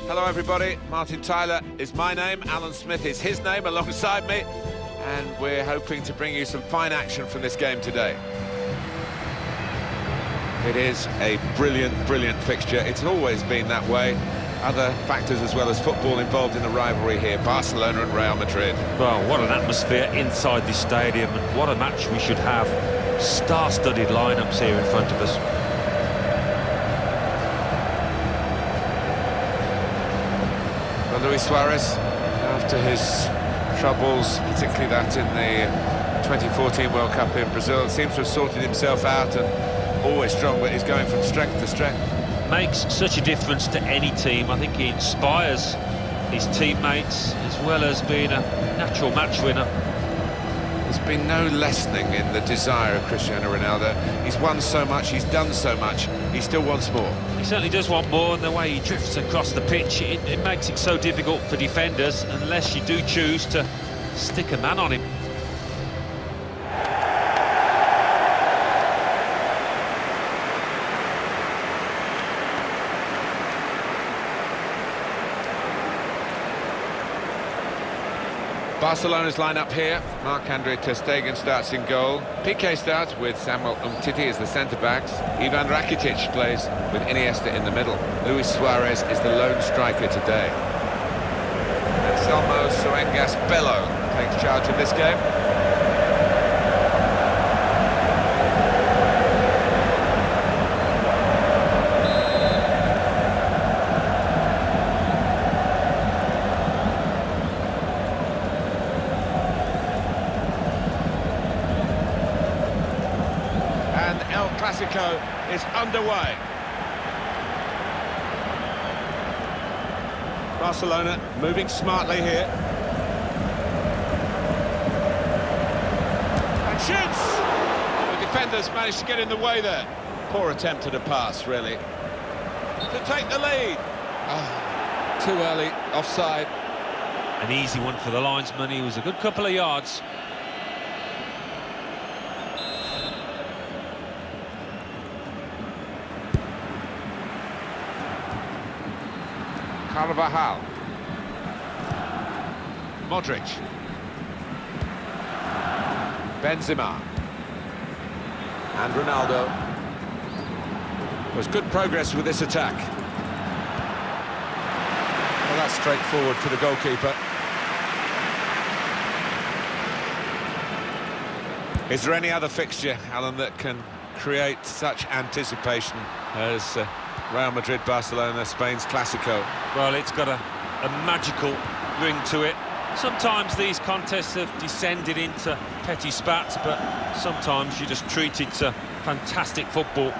Hello everybody, Martin Tyler is my name, Alan Smith is his name alongside me, and we're hoping to bring you some fine action from this game today. It is a brilliant, brilliant fixture. It's always been that way. Other factors as well as football involved in the rivalry here, Barcelona and Real Madrid. Well, what an atmosphere inside this stadium, and what a match we should have. Star-studded lineups here in front of us. Well, Luis Suarez, after his troubles, particularly that in the 2014 World Cup in Brazil, seems to have sorted himself out and always strong, but he's going from strength to strength. Makes such a difference to any team. I think he inspires his teammates as well as being a natural match winner. There's been no lessening in the desire of Cristiano Ronaldo. He's won so much, he's done so much, he still wants more. He certainly does want more, and the way he drifts across the pitch, it makes it so difficult for defenders unless you do choose to stick a man on him. Barcelona's line-up here. Marc-Andre ter Stegen starts in goal. Piqué starts with Samuel Umtiti as the centre-backs. Ivan Rakitic plays with Iniesta in the middle. Luis Suarez is the lone striker today. Anselmo Soengas Bello takes charge of this game. Classico is underway. Barcelona moving smartly here. And shoots! The defenders managed to get in the way there. Poor attempt at a pass, really. To take the lead. Oh, too early, offside. An easy one for the linesman. He was a good couple of yards. Carvajal. Modric. Benzema. And Ronaldo. Was good progress with this attack. Well, that's straightforward for the goalkeeper. Is there any other fixture, Alan, that can create such anticipation as Real Madrid-Barcelona, Spain's Classico? Well, it's got a magical ring to it. Sometimes these contests have descended into petty spats, but sometimes you just treat it to fantastic football.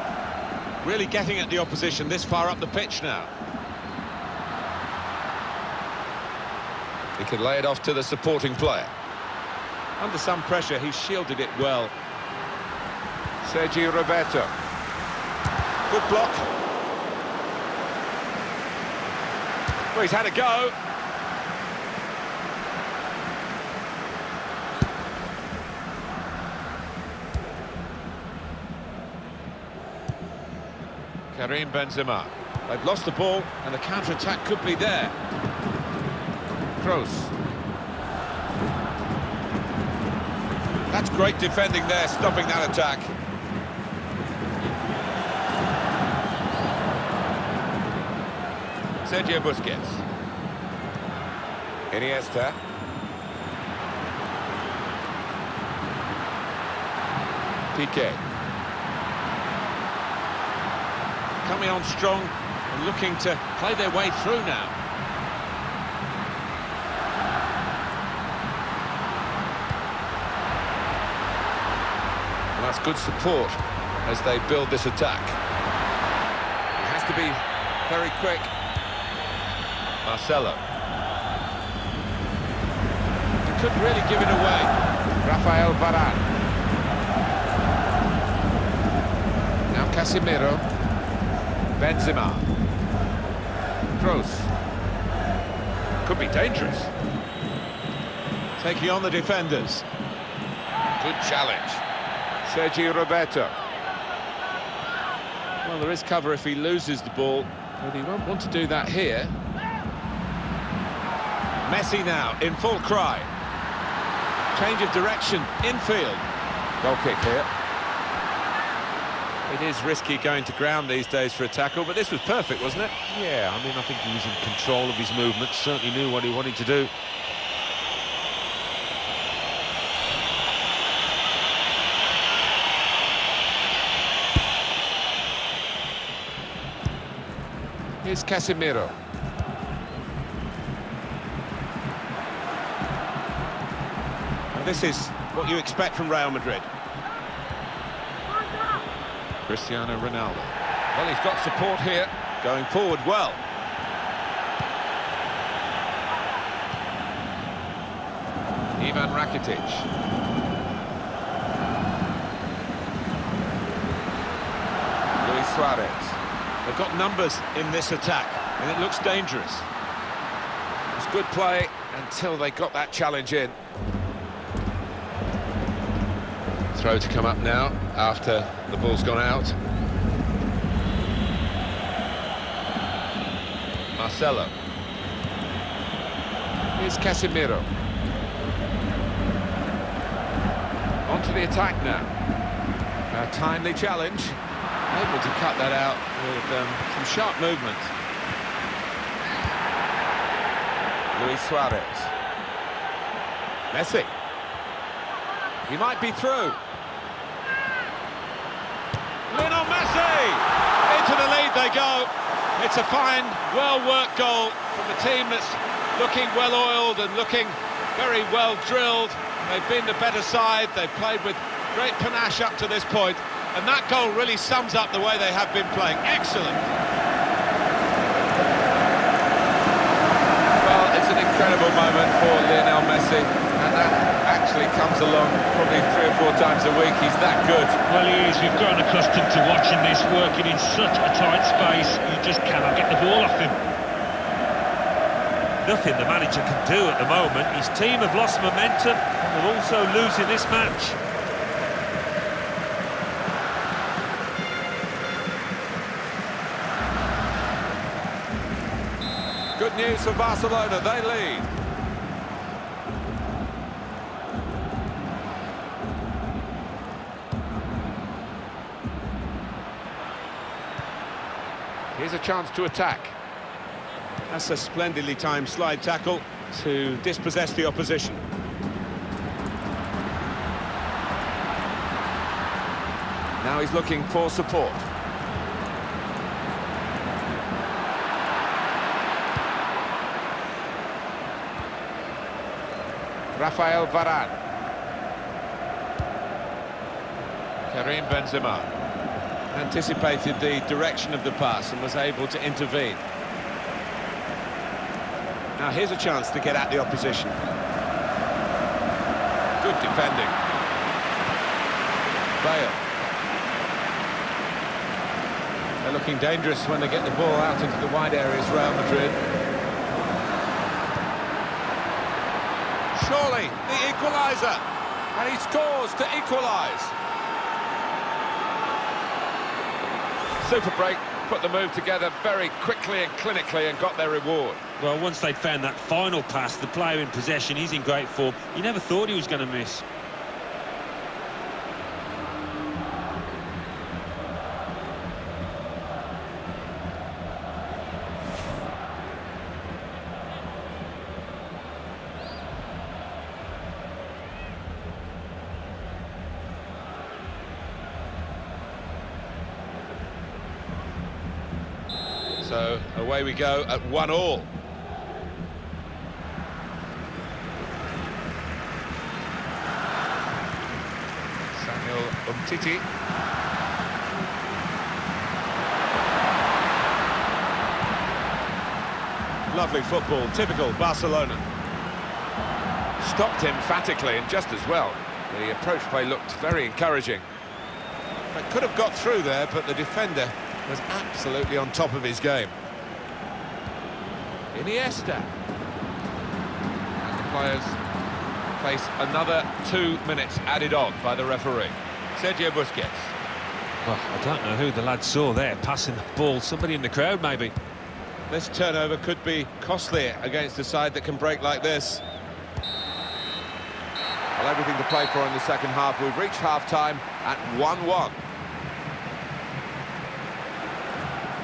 Really getting at the opposition this far up the pitch now. He can lay it off to the supporting player. Under some pressure, he shielded it well. Sergio Roberto. Good block. Well, he's had a go. Karim Benzema. They've lost the ball, and the counter-attack could be there. Kroos. That's great defending there, stopping that attack. Sergio Busquets. Iniesta. Piqué. Coming on strong and looking to play their way through now. And that's good support as they build this attack. It has to be very quick. Marcelo. He could really give it away. Rafael Varane. Now Casemiro. Benzema. Kroos. Could be dangerous. Taking on the defenders. Good challenge. Sergio Roberto. Well, there is cover if he loses the ball, but he won't want to do that here. Messi now, in full cry. Change of direction, infield. Goal kick here. It is risky going to ground these days for a tackle, but this was perfect, wasn't it? Yeah, I mean, I think he was in control of his movements, certainly knew what he wanted to do. Here's Casemiro. And this is what you expect from Real Madrid. Cristiano Ronaldo. Well, he's got support here. Going forward well. Ivan Rakitic. Luis Suarez. They've got numbers in this attack, and it looks dangerous. It's good play until they got that challenge in. Throw to come up now after the ball's gone out. Marcelo. Here's Casemiro. On to the attack now. A timely challenge. Able to cut that out with some sharp movement. Luis Suarez. Messi. He might be through. Lionel Messi! Into the lead they go. It's a fine, well-worked goal from a team that's looking well-oiled and looking very well-drilled. They've been the better side. They've played with great panache up to this point. And that goal really sums up the way they have been playing. Excellent. Well, it's an incredible moment for Lionel Messi, and that actually comes along probably 3 or 4 times a week. He's that good. Well, he is. We've grown accustomed to watching this, working in such a tight space. You just cannot get the ball off him. Nothing the manager can do at the moment. His team have lost momentum, and they're also losing this match. Good news for Barcelona, they lead. Here's a chance to attack. That's a splendidly timed slide tackle to dispossess the opposition. Now he's looking for support. Rafael Varane. Karim Benzema. Anticipated the direction of the pass and was able to intervene. Now here's a chance to get at the opposition. Good defending. Bale. They're looking dangerous when they get the ball out into the wide areas, Real Madrid. Surely the equaliser, and he scores to equalise. Super break, put the move together very quickly and clinically and got their reward. Well, once they'd found that final pass, the player in possession, he's in great form. You never thought he was going to miss. So away we go at 1-1. Samuel Umtiti. Lovely football, typical Barcelona. Stopped emphatically and just as well. The approach play looked very encouraging. They could have got through there, but the defender was absolutely on top of his game. Iniesta. And the players face another 2 minutes added on by the referee. Sergio Busquets. Well, I don't know who the lad saw there passing the ball. Somebody in the crowd, maybe. This turnover could be costly against a side that can break like this. Well, everything to play for in the second half. We've reached half-time at 1-1.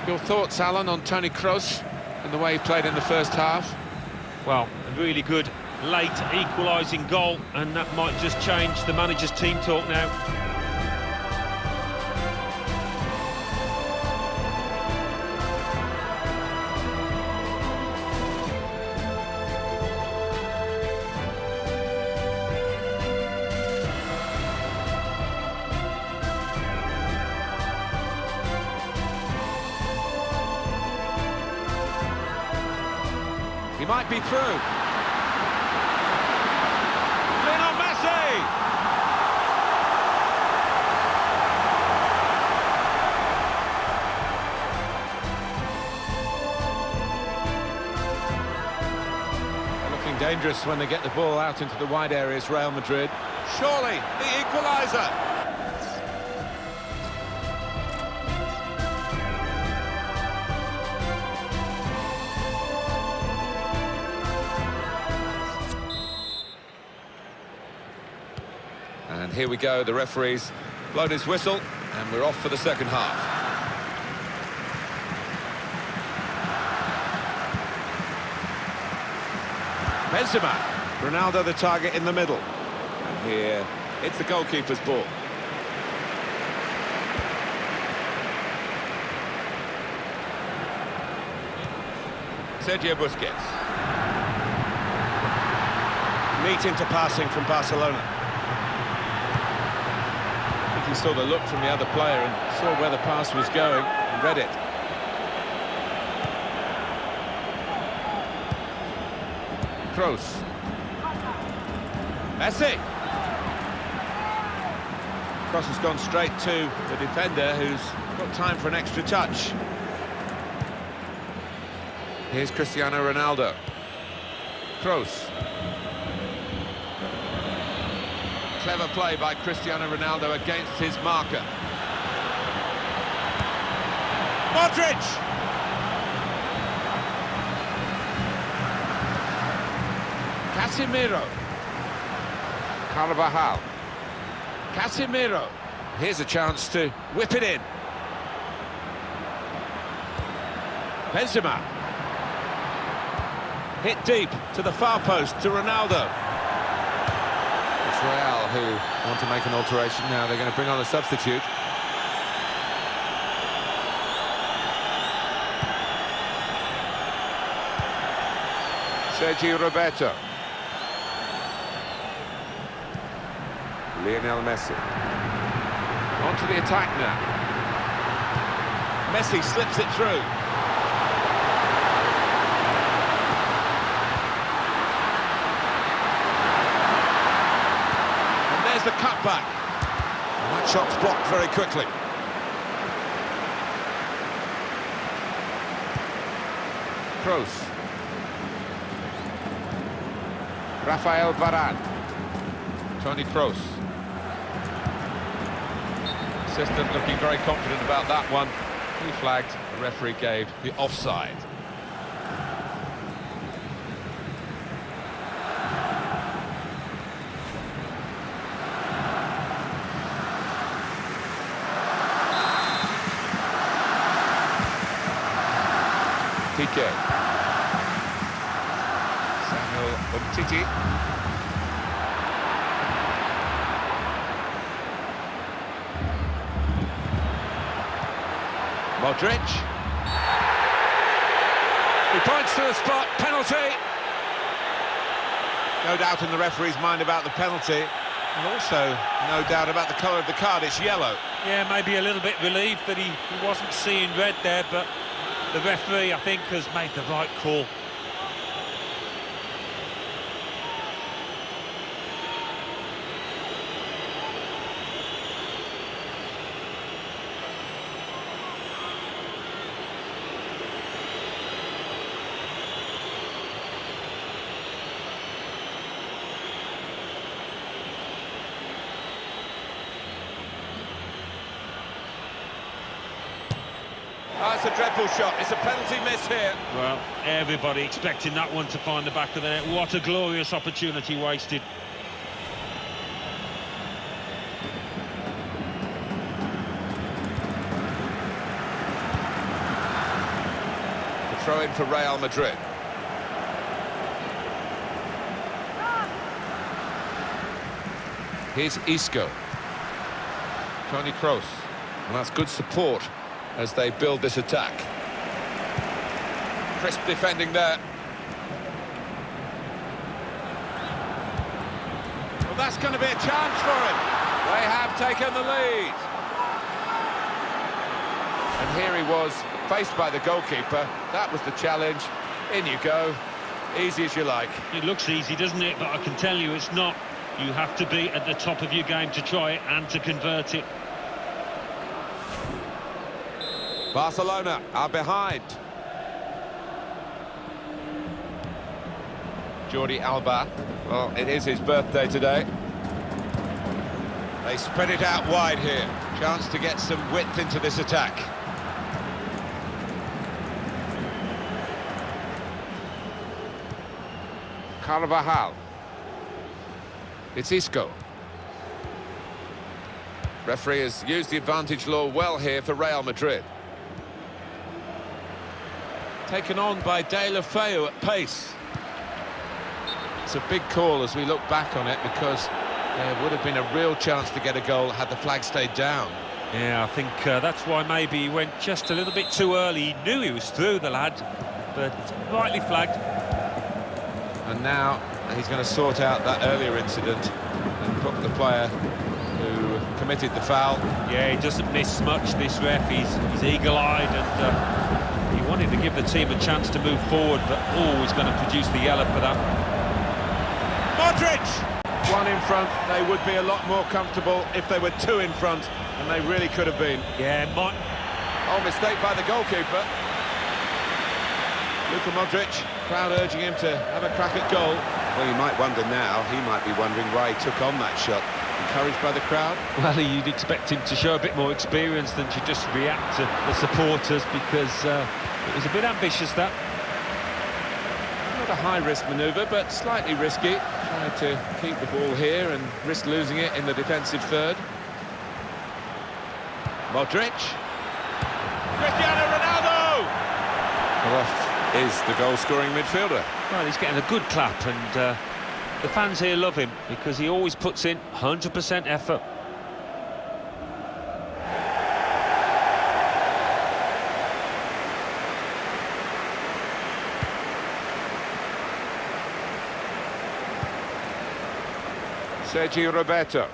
Your thoughts, Alan, on Toni Kroos and the way he played in the first half? Well, a really good late equalising goal, and that might just change the manager's team talk now. He might be through. Lionel Messi! They're looking dangerous when they get the ball out into the wide areas, Real Madrid. Surely, the equaliser! And here we go, the referee's blown his whistle, and we're off for the second half. Benzema, Ronaldo the target in the middle. And here, it's the goalkeeper's ball. Sergio Busquets. Neat into passing from Barcelona. He saw the look from the other player and saw where the pass was going and read it. Kroos. Messi! Cross has gone straight to the defender, who's got time for an extra touch. Here's Cristiano Ronaldo. Kroos. Clever play by Cristiano Ronaldo against his marker. Modric! Casemiro. Carvajal. Casemiro. Here's a chance to whip it in. Benzema. Hit deep to the far post to Ronaldo. It's Real who want to make an alteration now. They're going to bring on a substitute. Sergio Roberto. Lionel Messi. On to the attack now. Messi slips it through. And there's the cutback. And that shot's blocked very quickly. Kroos. Rafael Varane. Toni Kroos. Assistant looking very confident about that one. He flagged, the referee gave the offside. Piqué. Samuel Umtiti. Modric. He points to the spot, penalty. No doubt in the referee's mind about the penalty, and also no doubt about the colour of the card. It's yellow. Yeah, maybe a little bit relieved that he wasn't seeing red there, but the referee, I think, has made the right call. That's a dreadful shot. It's a penalty miss here. Well, everybody expecting that one to find the back of the net. What a glorious opportunity wasted. The throw in for Real Madrid. Here's Isco. Toni Kroos. And that's good support as they build this attack. Crisp defending there. Well, that's going to be a chance for him. They have taken the lead. And here he was, faced by the goalkeeper. That was the challenge. In you go. Easy as you like. It looks easy, doesn't it? But I can tell you it's not. You have to be at the top of your game to try it and to convert it. Barcelona are behind. Jordi Alba. Well, it is his birthday today. They spread it out wide here. Chance to get some width into this attack. Carvajal. It's Isco. Referee has used the advantage law well here for Real Madrid. Taken on by De La Feu at pace. It's a big call as we look back on it, because there would have been a real chance to get a goal had the flag stayed down. Yeah, I think that's why maybe he went just a little bit too early. He knew he was through, the lad, but rightly flagged. And now he's going to sort out that earlier incident and put the player who committed the foul. Yeah, he doesn't miss much, this ref. He's eagle-eyed, and he wanted to give the team a chance to move forward, but always going to produce the yellow for that. Modric! One in front, they would be a lot more comfortable if they were two in front, and they really could have been. Yeah, Oh, mistake by the goalkeeper. Luka Modric, crowd urging him to have a crack at goal. Well, you might wonder now, he might be wondering why he took on that shot. Encouraged by the crowd? Well, you'd expect him to show a bit more experience than to just react to the supporters, because it was a bit ambitious, that. Not a high-risk manoeuvre, but slightly risky. Trying to keep the ball here and risk losing it in the defensive third. Modric. Cristiano Ronaldo! Off is the goal-scoring midfielder. Well, he's getting a good clap, and the fans here love him because he always puts in 100% effort. Sergio Roberto.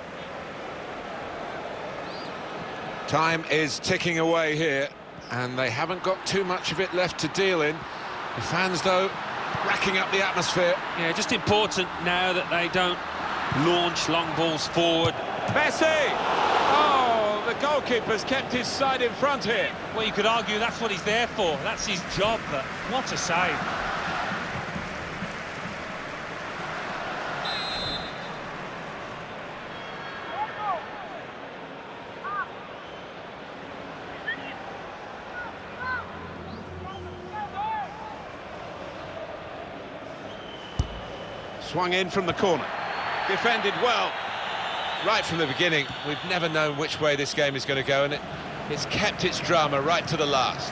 Time is ticking away here, and they haven't got too much of it left to deal in. The fans, though, racking up the atmosphere. Yeah, just important now that they don't launch long balls forward. Messi! Oh, the goalkeeper's kept his side in front here. Well, you could argue that's what he's there for. That's his job, but what a save. Swung in from the corner. Defended well. Right from the beginning, we've never known which way this game is going to go, and it's kept its drama right to the last.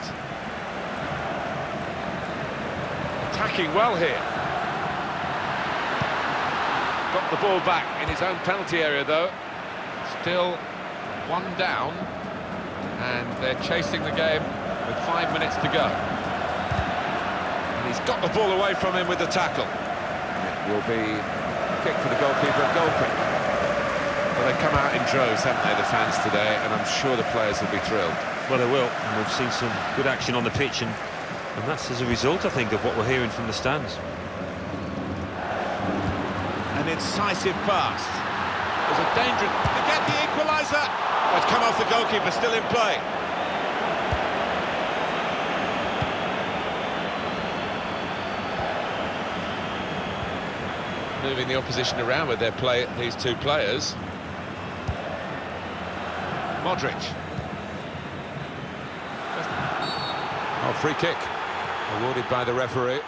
Attacking well here. Got the ball back in his own penalty area, though. Still one down, and they're chasing the game with 5 minutes to go. And he's got the ball away from him with the tackle. Will be a kick for the goalkeeper, goal kick. Well, they come out in droves, haven't they, the fans today, and I'm sure the players will be thrilled. Well, they will, and we've seen some good action on the pitch, and that's as a result, I think, of what we're hearing from the stands. An incisive pass. There's a danger to get the equaliser. It's come off the goalkeeper, still in play. Moving the opposition around with their play, these two players. Modric. Oh, free kick awarded by the referee.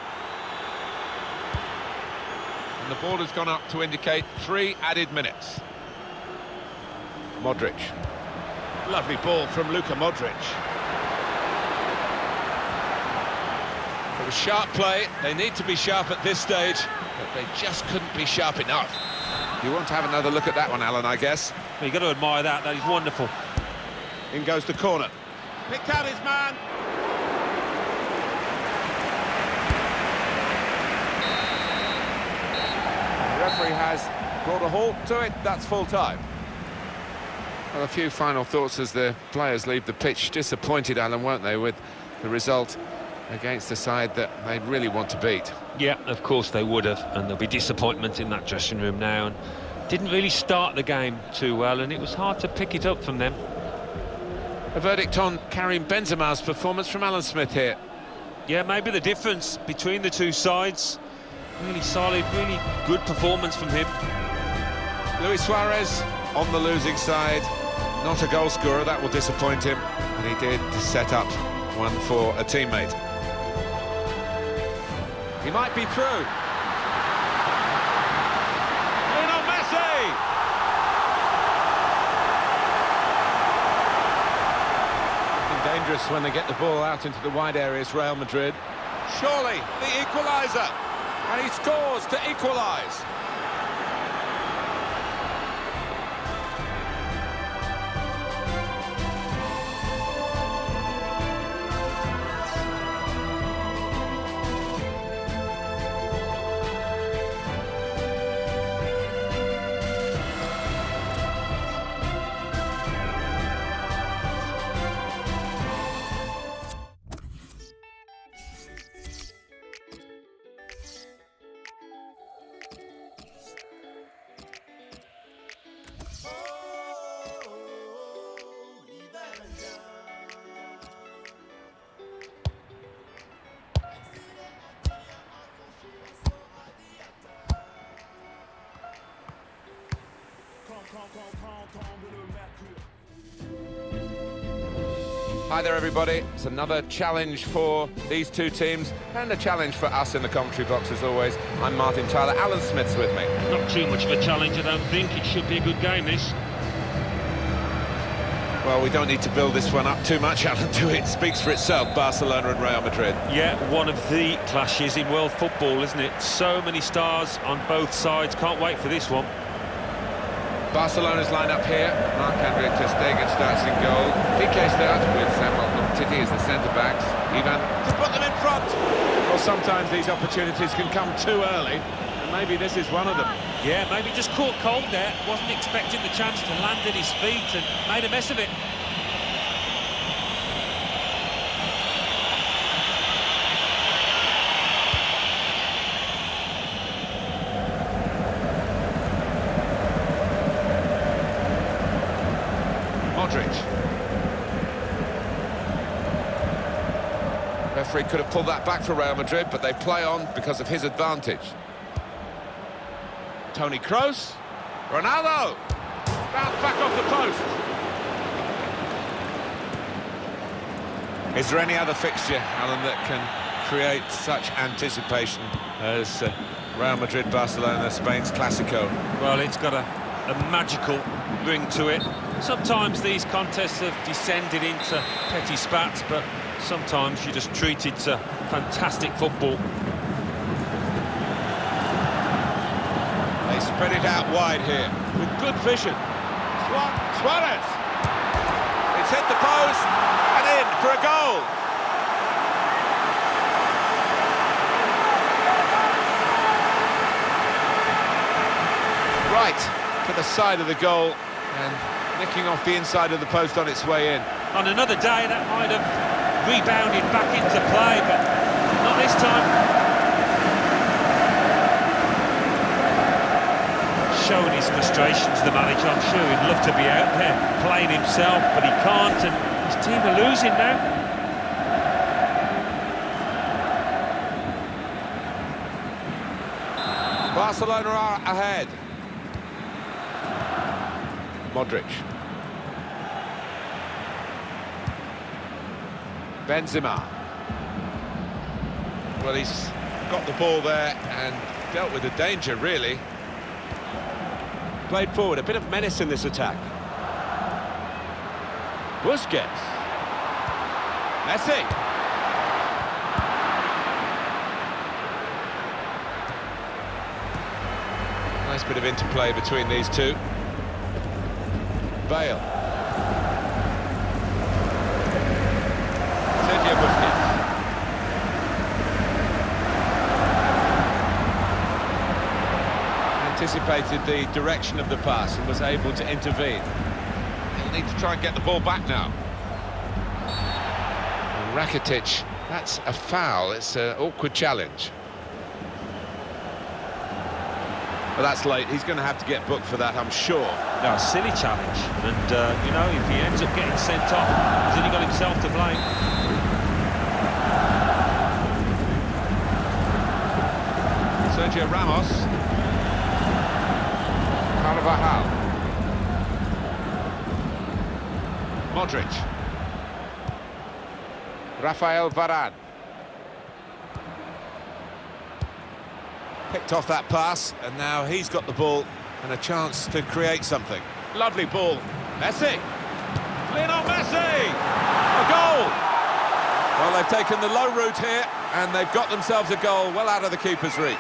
And the ball has gone up to indicate 3 added minutes. Modric. Lovely ball from Luka Modric. It was sharp play. They need to be sharp at this stage, but they just couldn't be sharp enough. You want to have another look at that one, Alan, I guess. Well, you've got to admire that. That is wonderful. In goes the corner. Picked out his man. The referee has brought a halt to it. That's full time. Well, a few final thoughts as the players leave the pitch. Disappointed, Alan, weren't they, with the result against the side that they really want to beat? Yeah, of course they would have, and there'll be disappointment in that dressing room now. And didn't really start the game too well, and it was hard to pick it up from them. A verdict on Karim Benzema's performance from Alan Smith here. Yeah, maybe the difference between the two sides. Really solid, really good performance from him. Luis Suarez on the losing side. Not a goal scorer, that will disappoint him. And he did set up one for a teammate. He might be through. Lionel Messi! Looking dangerous when they get the ball out into the wide areas, Real Madrid. Surely the equaliser. And he scores to equalise. Hi there, everybody. It's another challenge for these two teams and a challenge for us in the commentary box as always. I'm Martin Tyler. Alan Smith's with me. Not too much of a challenge, I don't think. It should be a good game, this. Well, we don't need to build this one up too much, Alan, do it? It speaks for itself, Barcelona and Real Madrid. Yeah, one of the clashes in world football, isn't it? So many stars on both sides. Can't wait for this one. Barcelona's line up here. Marc-Andre ter Stegen starts in goal. Piqué starts with Samuel Umtiti as the centre-backs. Ivan To put them in front. Well, sometimes these opportunities can come too early, and maybe this is one of them. Yeah, maybe just caught cold there. Wasn't expecting the chance to land at his feet and made a mess of it. Modric. Referee could have pulled that back for Real Madrid, but they play on because of his advantage. Toni Kroos. Ronaldo. Bounce back off the post. Is there any other fixture, Alan, that can create such anticipation as Real Madrid-Barcelona, Spain's Classico? Well, it's got a magical ring to it. Sometimes these contests have descended into petty spats, but sometimes you just treat it to fantastic football. They spread it out wide here with good vision. Suarez. It's hit the post and in for a goal. Right to the side of the goal and nicking off the inside of the post on its way in. On another day, that might have rebounded back into play, but not this time. Showing his frustrations, the manager. I'm sure he'd love to be out there playing himself, but he can't, and his team are losing now. Barcelona are ahead. Modric. Benzema. Well, he's got the ball there and dealt with the danger, really. Played forward, a bit of menace in this attack. Busquets. Messi. Nice bit of interplay between these two. Bale. Sergio Busquets. Anticipated the direction of the pass and was able to intervene. He'll need to try and get the ball back now. And Rakitic, that's a foul. It's an awkward challenge. Well, that's late. He's going to have to get booked for that, I'm sure. No, a silly challenge. And, you know, if he ends up getting sent off, he's only got himself to blame. Sergio Ramos. Carvajal. Modric. Rafael Varane. Picked off that pass, and now he's got the ball and a chance to create something. Lovely ball. Messi. Lionel Messi! A goal! Well, they've taken the low route here, and they've got themselves a goal well out of the keeper's reach.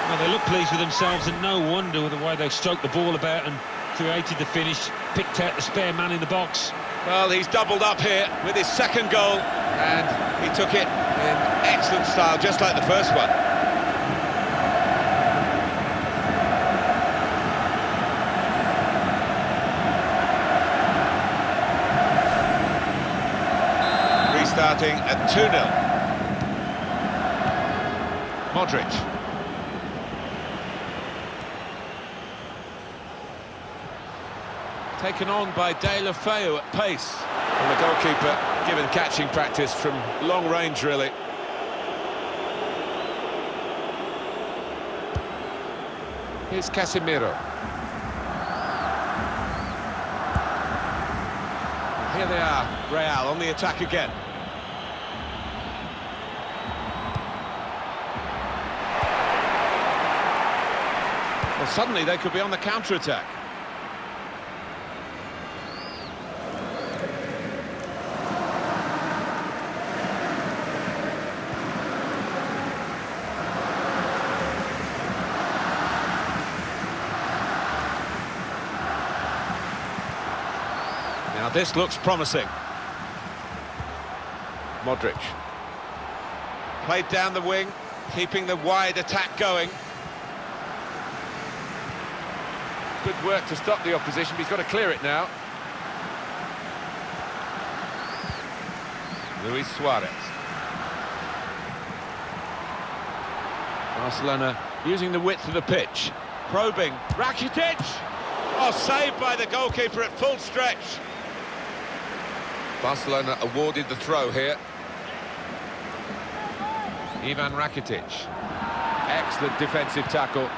Well, they look pleased with themselves, and no wonder with the way they stroked the ball about and created the finish, picked out the spare man in the box. Well, he's doubled up here with his second goal, and he took it in excellent style, just like the first one. Restarting at 2-0. Modric. Taken on by De La Feu at pace. And the goalkeeper given catching practice from long range, really. Here's Casemiro. Here they are, Real on the attack again. Well, suddenly they could be on the counter-attack. Now this looks promising. Modric. Played down the wing, keeping the wide attack going. Good work to stop the opposition, but he's got to clear it now. Luis Suarez. Barcelona using the width of the pitch. Probing. Rakitic! Oh, saved by the goalkeeper at full stretch. Barcelona awarded the throw here. Ivan Rakitic. Excellent defensive tackle.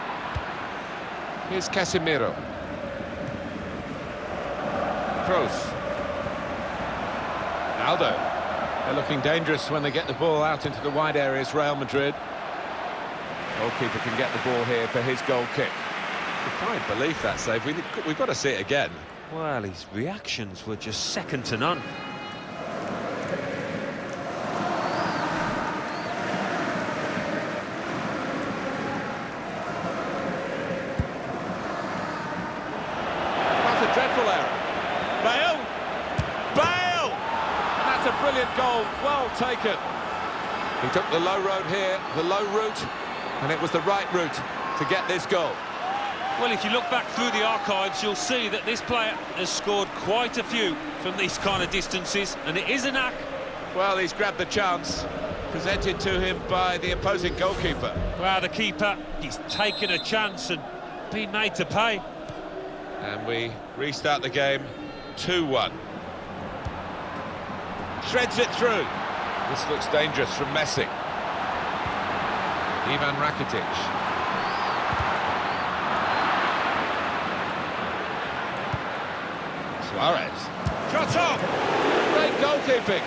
Here's Casemiro. Kroos. Aldo. They're looking dangerous when they get the ball out into the wide areas, Real Madrid. Goalkeeper can get the ball here for his goal kick. I can't believe that save. We've got to see it again. Well, his reactions were just second to none. Dreadful error. Bale! Bale! And that's a brilliant goal, well taken. He took the low road here, the low route, and it was the right route to get this goal. Well, if you look back through the archives, you'll see that this player has scored quite a few from these kind of distances, and it is a knack. Well, he's grabbed the chance, presented to him by the opposing goalkeeper. Well, the keeper, he's taken a chance and been made to pay. And we restart the game 2-1. Threads it through. This looks dangerous from Messi. Ivan Rakitic. Suarez. Shot off! Great goalkeeping.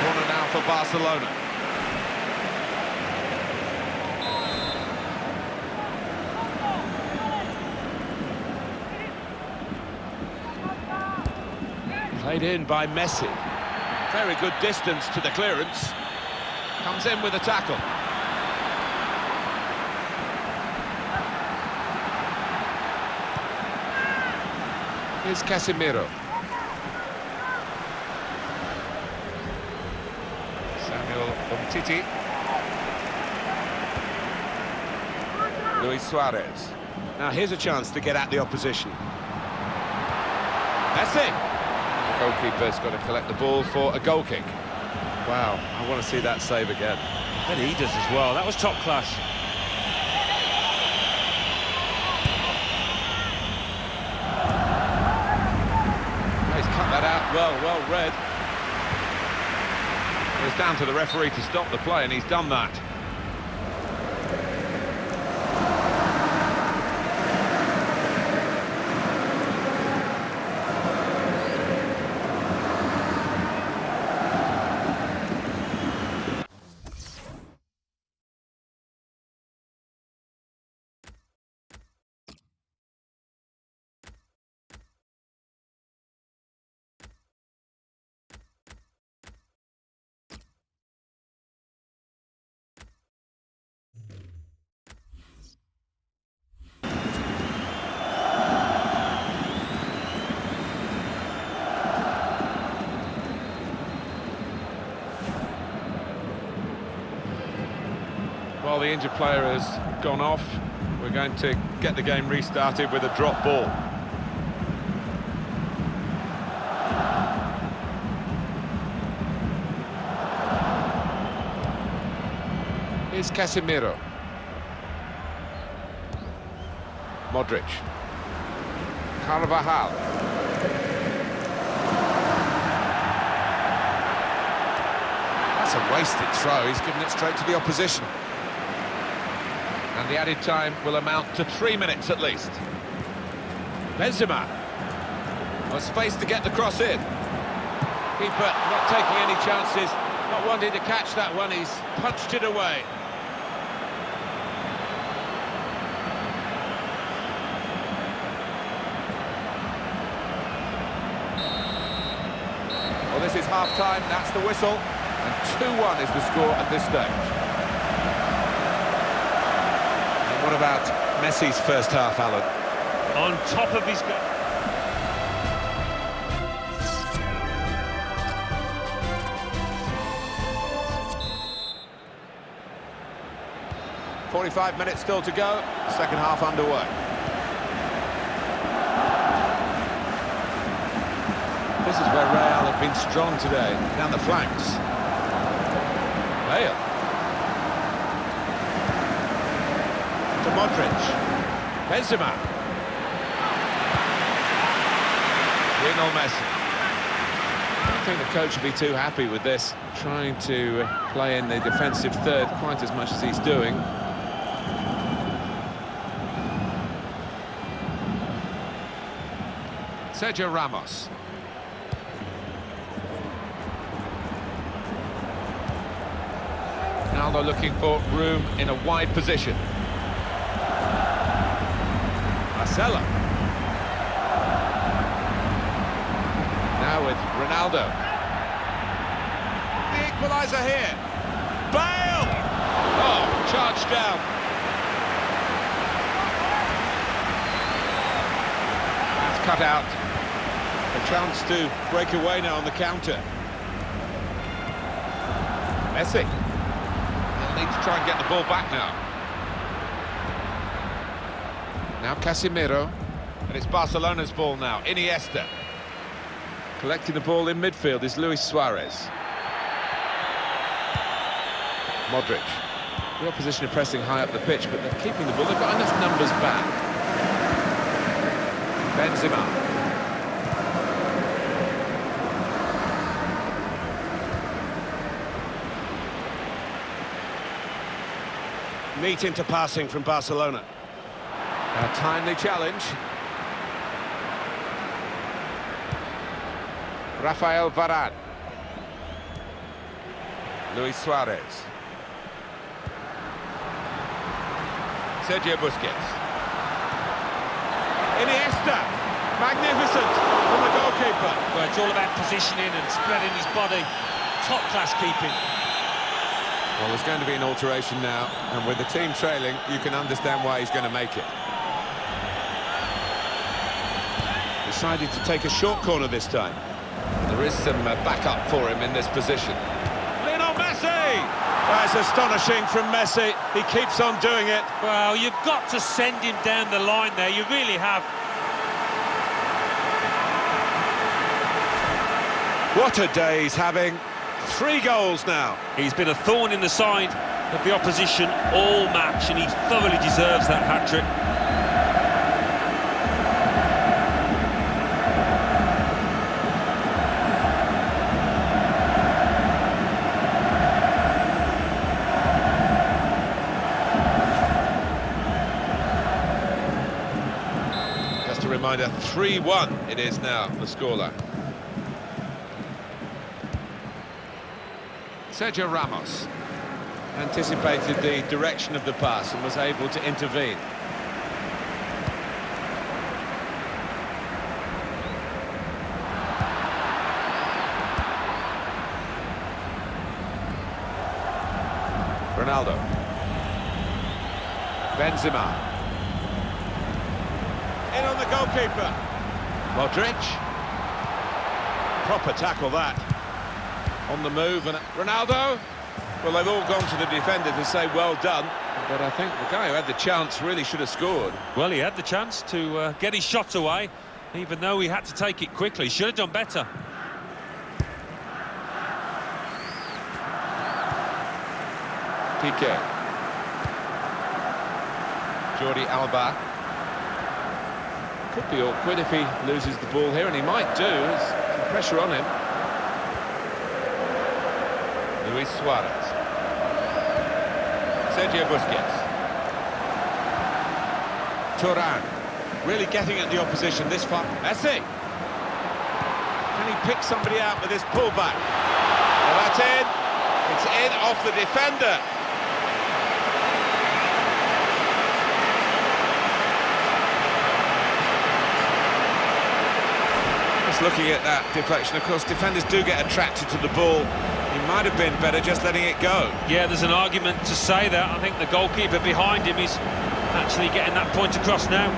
Corner now for Barcelona. Played in by Messi. Very good distance to the clearance. Comes in with a tackle. Here's Casemiro. Samuel Umtiti. Luis Suarez. Now here's a chance to get at the opposition. Messi. The goalkeeper's got to collect the ball for a goal kick. Wow, I want to see that save again. I bet he does as well. That was top class. He's cut that out well read. It's down to the referee to stop the play, and he's done that. While the injured player has gone off, we're going to get the game restarted with a drop ball. Here's Casemiro. Modric. Carvajal. That's a wasted throw. He's given it straight to the opposition. And the added time will amount to 3 minutes at least. Benzema. Well, space to get the cross in. Keeper not taking any chances, not wanting to catch that one. He's punched it away. Well, this is half-time, that's the whistle. And 2-1 is the score at this stage. And what about Messi's first half, Alan? On top of his game. 45 minutes still to go, second half underway. This is where Real have been strong today, down the flanks. Bale. To Modric. Benzema. Lionel Messi. I don't think the coach would be too happy with this, trying to play in the defensive third quite as much as he's doing. Sergio Ramos. Now they're looking for room in a wide position. Marcelo. Now with Ronaldo. The equaliser here. Bale! Oh, charged down. That's cut out. A chance to break away now on the counter. Messi. Need to try and get the ball back now. Now Casemiro. And it's Barcelona's ball now. Iniesta. Collecting the ball in midfield is Luis Suarez. Modric. The opposition are pressing high up the pitch, but they're keeping the ball. They've got enough numbers back. Benzema. Neat into passing from Barcelona. A timely challenge. Rafael Varane. Luis Suarez. Sergio Busquets. Iniesta. Magnificent from the goalkeeper. Well, it's all about positioning and spreading his body. Top-class keeping. Well, there's going to be an alteration now, and with the team trailing, you can understand why he's going to make it. Decided to take a short corner this time. There is some backup for him in this position. Lionel Messi! That's astonishing from Messi. He keeps on doing it. Well, you've got to send him down the line there. You really have. What a day he's having. 3 goals now. He's been a thorn in the side of the opposition all match, and he thoroughly deserves that hat-trick. Just a reminder, 3-1 it is now, the scoreline. Sergio Ramos Anticipated the direction of the pass and was able to intervene. Ronaldo. Benzema. In on the goalkeeper. Modric. Proper tackle that. On the move, and Ronaldo. Well, they've all gone to the defender to say well done, but I think the guy who had the chance really should have scored. Well, he had the chance to get his shot away, even though he had to take it quickly. Should have done better. Piqué. Jordi Alba. Could be awkward if he loses the ball here, and he might do. There's some pressure on him. Luis Suarez. Sergio Busquets. Turan. Really getting at the opposition this far. Messi. Can he pick somebody out with his pullback? Well, that's in. It's in off the defender. Just looking at that deflection, of course, defenders do get attracted to the ball. He might have been better just letting it go. Yeah, there's an argument to say that. I think the goalkeeper behind him is actually getting that point across now.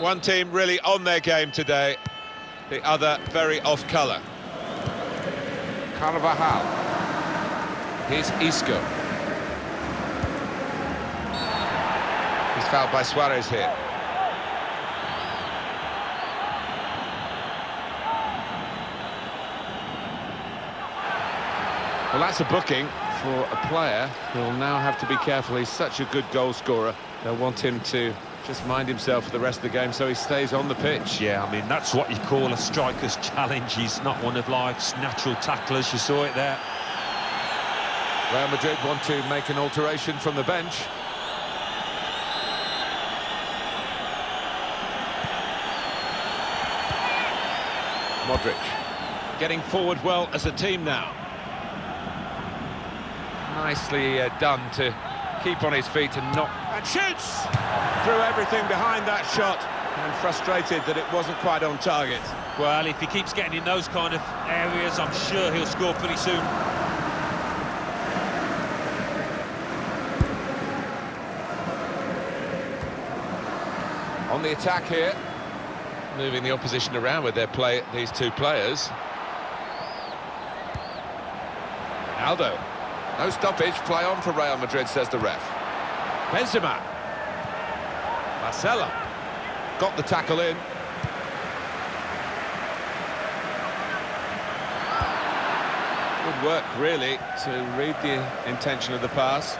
One team really on their game today, the other very off colour. Carvajal. Here's Isco. He's fouled by Suarez here. Well, that's a booking for a player who'll now have to be careful. He's such a good goal scorer. They'll want him to just mind himself for the rest of the game so he stays on the pitch. Yeah, I mean, that's what you call a striker's challenge. He's not one of life's natural tacklers. You saw it there. Real Madrid want to make an alteration from the bench. Modric. Getting forward well as a team now. Nicely done to keep on his feet and not... And shoots! Threw everything behind that shot and frustrated that it wasn't quite on target. Well, if he keeps getting in those kind of areas, I'm sure he'll score pretty soon. On the attack here, moving the opposition around with their play, these two players. Aldo. No stoppage, play on for Real Madrid, says the ref. Benzema. Marcelo. Got the tackle in. Good work, really, to read the intention of the pass.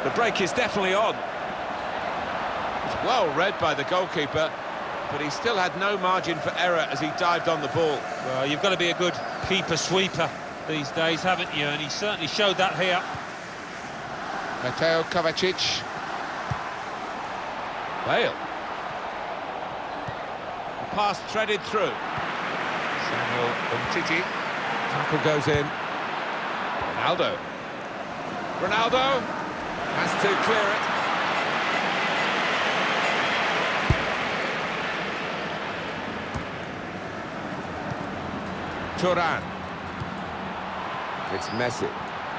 The break is definitely on. It's well read by the goalkeeper, but he still had no margin for error as he dived on the ball. Well, you've got to be a good keeper-sweeper these days, haven't you? And he certainly showed that here. Mateo Kovacic. Bale. pass threaded through. Samuel Umtiti. Tackle goes in. Ronaldo has to clear it. Turan. It's Messi.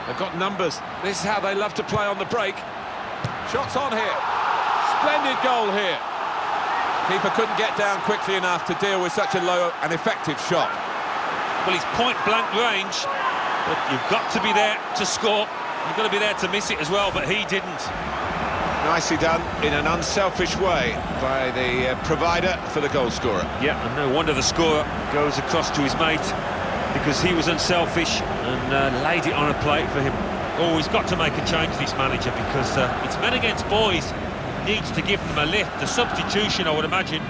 They've got numbers. This is how they love to play on the break. Shots on here. Splendid goal here. Keeper couldn't get down quickly enough to deal with such a low and effective shot. Well, he's point-blank range, but you've got to be there to score. You've got to be there to miss it as well, but he didn't. Nicely done in an unselfish way by the provider for the goal scorer. Yeah, and no wonder the scorer goes across to his mate, because he was unselfish and laid it on a plate for him. Oh, he's got to make a change, this manager, because it's men against boys. Needs to give them a lift. The substitution, I would imagine.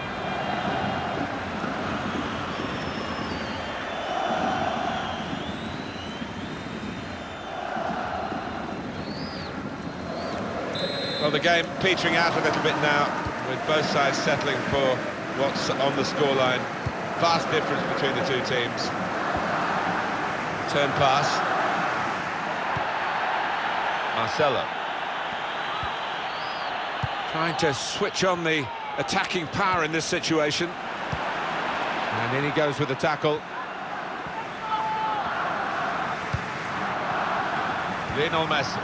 Well, the game petering out a little bit now, with both sides settling for what's on the scoreline. Vast difference between the two teams. Turn pass. Marcelo. Trying to switch on the attacking power in this situation. And in he goes with the tackle. Lionel Messi.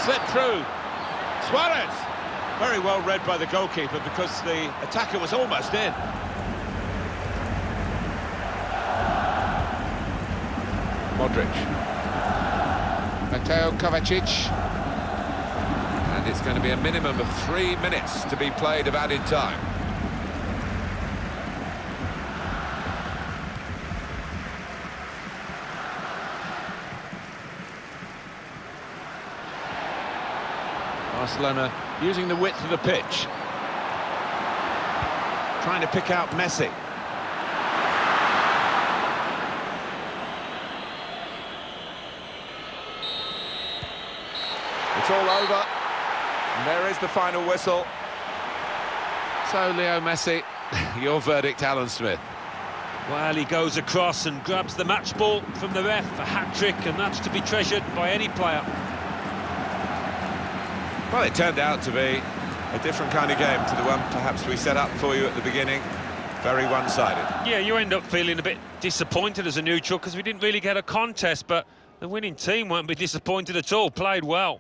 Slip through. Suarez. Very well read by the goalkeeper, because the attacker was almost in. Modric. Mateo Kovacic. And it's going to be a minimum of 3 minutes to be played of added time. Barcelona using the width of the pitch. Trying to pick out Messi. It's all over. And there is the final whistle. So, Leo Messi, your verdict, Alan Smith. Well, he goes across and grabs the match ball from the ref, a hat-trick, and that's to be treasured by any player. Well, it turned out to be a different kind of game to the one perhaps we set up for you at the beginning. Very one-sided. Yeah, you end up feeling a bit disappointed as a neutral, because we didn't really get a contest, but the winning team won't be disappointed at all. Played well.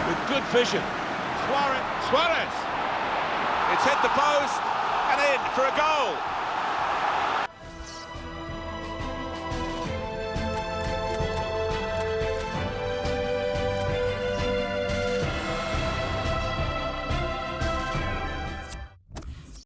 With good vision. Suarez. It's hit the post and in for a goal.